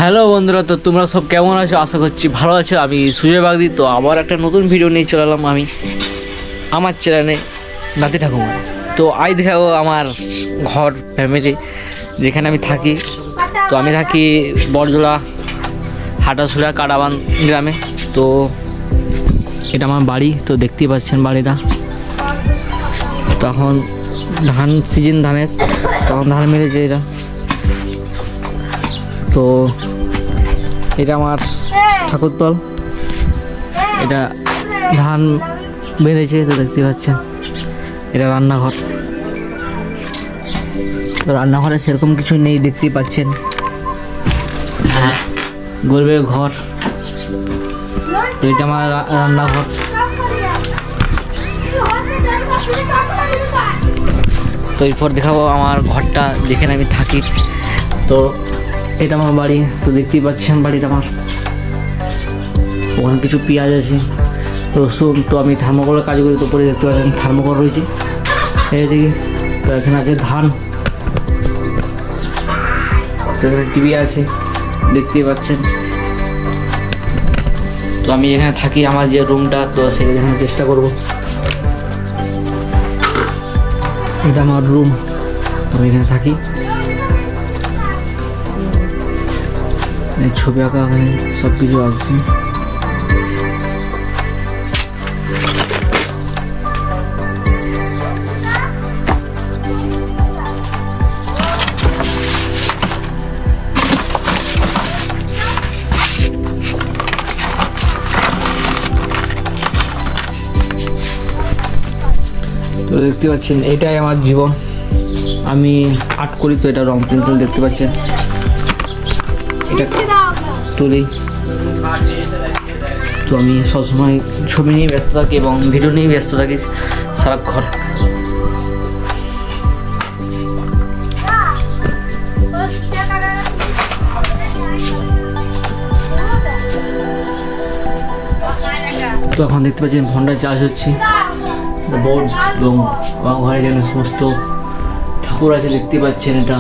Hello বন্ধুরা, তো তোমরা সব কেমন আছো? আশা করছি ভালো আছো। আমি সুজয় বাগদি। তো আবার একটা নতুন ভিডিও নিয়ে চলে এলাম আমি আমার চ্যানেলে নাতি ঠাকুমা। তো আজ দেখাবো আমার ঘর ফ্যামিলি যেখানে আমি থাকি। তো আমি থাকি বড়জোড়া হাটাশুড়া কাটাবান গ্রামে। তো এটা আমার বাড়ি। তো দেখতেই পাচ্ছেন বাড়িটা। তখন ধান সিজন, ধানের তখন ধান মেরেছে এটা। তো এটা আমার ঠাকুরতল, এটা ধান বেঁধেছে। তো দেখতে পাচ্ছেন এটা রান্নাঘর। তো রান্নাঘরে সেরকম কিছু নেই, দেখতেই পাচ্ছেন গরিবের ঘর। তো এটা আমার রান্নাঘর। তো এরপর দেখাবো আমার ঘরটা যেখানে আমি থাকি। তো এটা আমার বাড়ি। তো দেখতেই পাচ্ছেন বাড়িটা আমার। ওখানে কিছু পেঁয়াজ আছে, রসুন। তো আমি থার্মোকলের কাজ করি। তো পরে দেখতে পাচ্ছেন থার্মোকল রয়েছে এইদিকে। তো এখানে আছে ধান। তো এখানে টিভি আছে, দেখতেই পাচ্ছেন। তো আমি এখানে থাকি, আমার যে রুমটা, তো সেটা দেখানোর চেষ্টা করব। এটা আমার রুম। তো আমি এখানে থাকি। ছবি আঁকা এখানে সব কিছু আছে। তো দেখতে পাচ্ছেন এটাই আমার জীবন। আমি আর্ট করি। তো এটা রং পেন্সিল দেখতে পাচ্ছেন, এটা তুলি। তো আমি সবসময় ছবি নিয়ে ব্যস্ত থাকি এবং ভিডিও নিয়ে ব্যস্ত থাকি সারাক্ষণ। তো এখন দেখতে পাচ্ছেন ফোনটা চার্জ হচ্ছে। বোর্ড এবং আমার ঘরে যেন সমস্ত ঠাকুর আছে, দেখতে পাচ্ছেন। এটা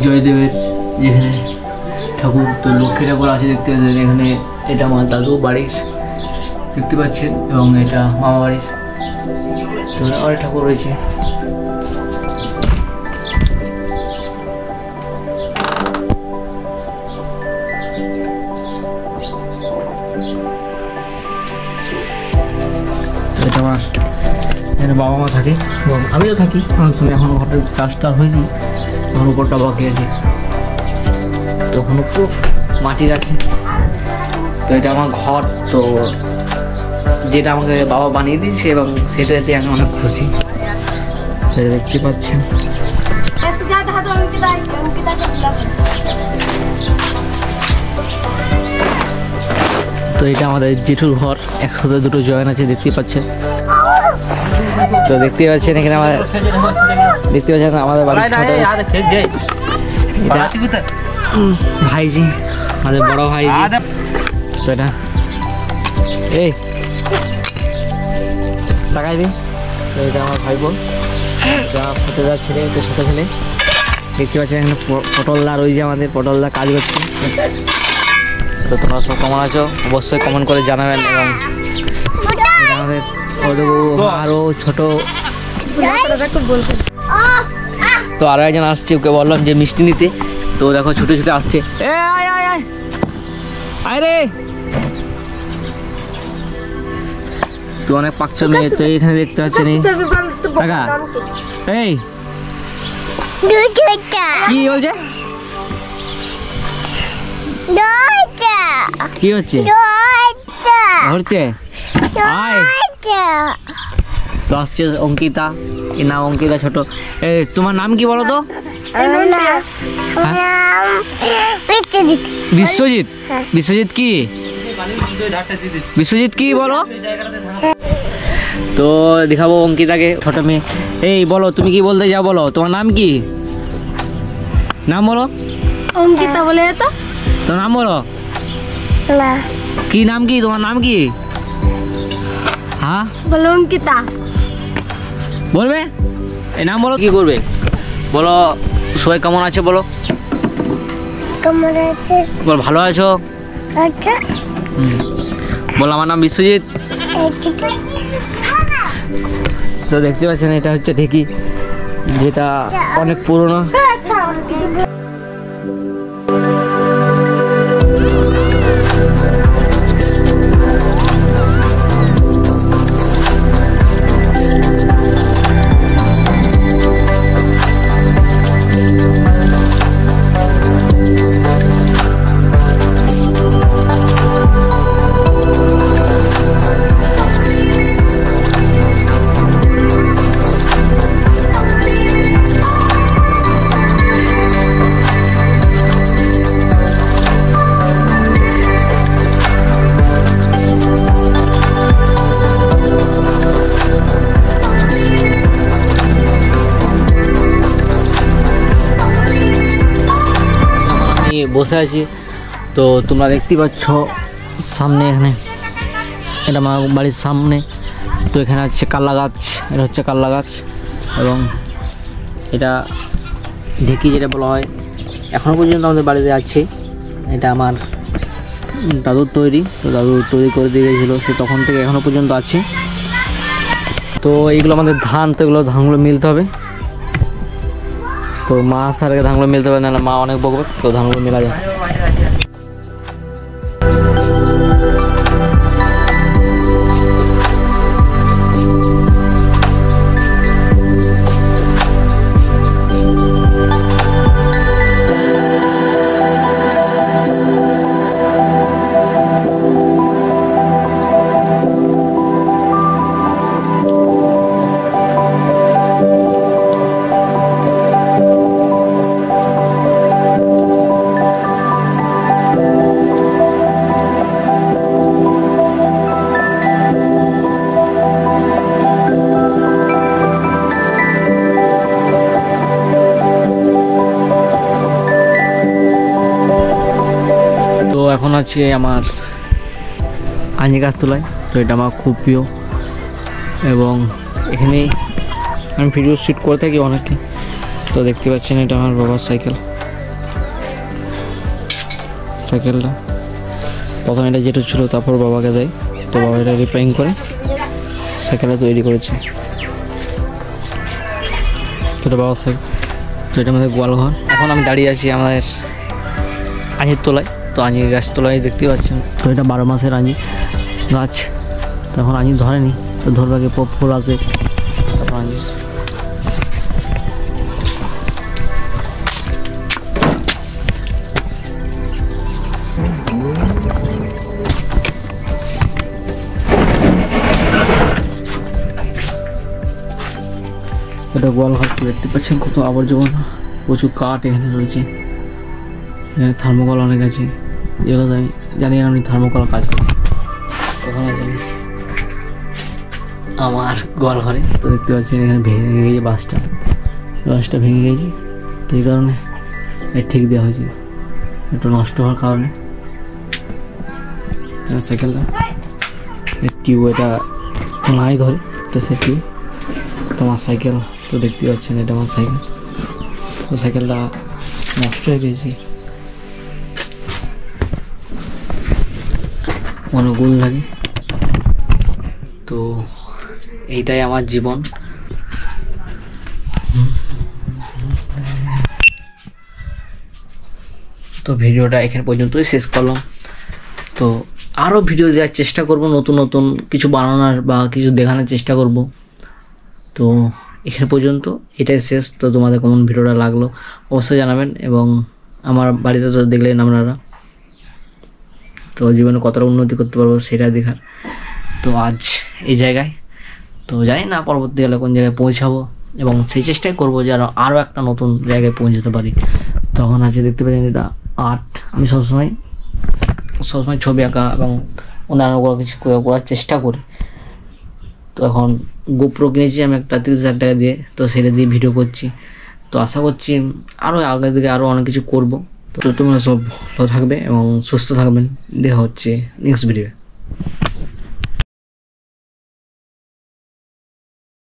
জয়দেবের যেখানে ঠাকুর। তো লক্ষ্মী ঠাকুর আছে, দেখতে পাচ্ছেন এখানে। এটা আমার দাদু বাড়ির, দেখতে পাচ্ছেন। এবং এটা মামা বাড়ির। তো অনেক ঠাকুর রয়েছে। এটা আমার এখানে বাবা মা থাকে এবং আমিও থাকি। আমার সঙ্গে এখন ঘরের কাজটা হয়েছি, তখন উপরটা বাকি আছে। তখন খুব মাটির আছে। তো এটা আমার ঘর। তো যেটা আমাকে বাবা বানিয়ে দিয়েছে এবং সেটাতে আমি অনেক খুশি। দেখতে পাচ্ছেন। তো এটা আমাদের জেঠুর ঘর। একসাথে দুটো জয়েন আছে, দেখতে পাচ্ছেন। তো দেখতে পাচ্ছেন এখানে আমাদের, দেখতে পাচ্ছেন আমাদের বাড়ির ভাইজি, আমাদের বড় ভাইজি। তো এটা এই তাকাই দিই। তো এটা আমার ভাই বোন, এটা ফতেদার ছেলে, তো ছোটো ছেলে। দেখতে পাচ্ছেন এখানে পটলদা রয়েছে, আমাদের পটলদা কাজ করছে। তো তোমরা সব কেমন আছো অবশ্যই কমেন্ট করে জানাবেন। এবং আমাদের আরও ছোট। তো আরও একজন আসছে, ওকে বললাম যে মিষ্টি নিতে। তো দেখো ছুটে ছুটে আসছে। এ আয় আয় আয় আয় রে। তো অনেক পাকছে মেয়ে। তো এখানে দেখতে পাচ্ছেন কাকা, এই কি বলছে, কি হচ্ছে হচ্ছে? তো আসছে অঙ্কিতা। এর নাম অঙ্কিতা, ছোট। এই তোমার নাম কি বলো তো? বিশ্বজিৎ। বিশ্বজিৎ কি? বিশ্বজিৎ কি বলো? তো দেখাবো অঙ্কিতাকে, ছোট মেয়ে। এই বলো তুমি কি বলতে যাও, বলো তোমার নাম কি? নাম বলো। অঙ্কিতা বলে তো। তোমার নাম বলো। কি নাম কি তোমার? নাম কি? হ্যাঁ বলো অঙ্কিতা। বলবে এই নাম বলো। কি করবে বলো? সবাই কেমন আছে বলো? কেমন আছে? বল ভালো আছো? আচ্ছা। বল আমার নাম বিশ্বজিৎ। তো দেখতে পাচ্ছেন এটা হচ্ছে ঢেকি, যেটা অনেক পুরনো। বসে আছি, তো তোমরা দেখতেই পাচ্ছ সামনে, এখানে এটা আমার বাড়ির সামনে। তো এখানে আছে কাল্লা গাছ, এটা হচ্ছে কাল্লা গাছ, এবং এটা ঢেকি যেটা বলা হয় এখনও পর্যন্ত আমাদের বাড়িতে আছে। এটা আমার দাদুর তৈরি, তো দাদু তৈরি করে দিয়ে গেছিলো, সে তখন থেকে এখনও পর্যন্ত আছে। তো এইগুলো আমাদের ধান, তো এগুলো ধানগুলো মিলতে হবে। তো মা আসার আগে ধানগুলো মিলতে হবে, না মা অনেক বকবে, তো ধানগুলো মেলা যায়। এখন আছে আমার আঞ্জি গাছ তোলায়, তো এটা আমার খুব প্রিয়, এবং এখানে আমি ভিডিও শ্যুট করে থাকি অনেকে। তো দেখতে পাচ্ছেন এটা আমার বাবার সাইকেলটা প্রথম এটা যেটা ছিল, তারপর বাবাকে দেয়, তো বাবা এটা রিপেয়ারিং করে সাইকেলটা তৈরি করেছে। এটা বাবার সাইকেল, তো এটা আমাদের গোয়ালঘর। এখন আমি দাঁড়িয়ে আছি আমাদের আঞ্জির তলায়, তো আঞ্জির গাছ তলায় দেখতে পাচ্ছেন। তো এটা 12 মাসের আঞ্জি গাছ, তো এখন আঞ্জি ধরেনি, তো ধরবে আগে ফুল আসবে তারপর আঞ্জি। এটা গোয়ালঘর, দেখতে পাচ্ছেন কত আবর্জনা, প্রচুর কাঠ এখানে রয়েছে। এখানে থার্মোকল অনেক আছে, যেগুলো আমি জানি না, আমি থার্মোকল কাজ করি। ওখানে আছে আমার গোয়াল ঘরে, তো দেখতে পাচ্ছেন এখানে ভেঙে গিয়েছে বাসটা ভেঙে গিয়েছে, তো এই কারণে ঠিক দেওয়া হয়েছে, একটু নষ্ট হওয়ার কারণে। সাইকেলটা টিউব এটা নাই ধরে, তো সে টিউব, তো আমার সাইকেল, তো দেখতে পাচ্ছেন এটা আমার সাইকেল, তো সাইকেলটা নষ্ট হয়ে গেছে, অনুকূল লাগে। তো এইটাই আমার জীবন। তো ভিডিওটা এখানে পর্যন্তই শেষ করলাম। তো আরও ভিডিও দেওয়ার চেষ্টা করব, নতুন নতুন কিছু বানানোর বা কিছু দেখানোর চেষ্টা করব। তো এখানে পর্যন্ত এটাই শেষ। তো তোমাদের কেমন ভিডিওটা লাগলো অবশ্যই জানাবেন, এবং আমার বাড়িতে তো দেখলেন আপনারা, তো জীবনে কতটা উন্নতি করতে পারবো সেটা দেখার। তো আজ এই জায়গায়, তো জানি না পরবর্তীকালে কোন জায়গায় পৌঁছাবো, এবং সেই চেষ্টাই করবো যে আরও একটা নতুন জায়গায় পৌঁছাতে পারি। তখন আছে দেখতে পাচ্ছেন এটা আর্ট, আমি সবসময় ছবি আঁকা এবং অন্যান্য কিছু করার চেষ্টা করি। তো এখন গোপ্রো কিনেছি আমি একটা 30,000 টাকা দিয়ে, তো সেটা দিয়ে ভিডিও করছি। তো আশা করছি আরও আগের দিকে আরও অনেক কিছু করবো। তো তোমরা সব ভালো থাকবে এবং সুস্থ থাকবেন। দেখা হচ্ছে নেক্সট ভিডিও।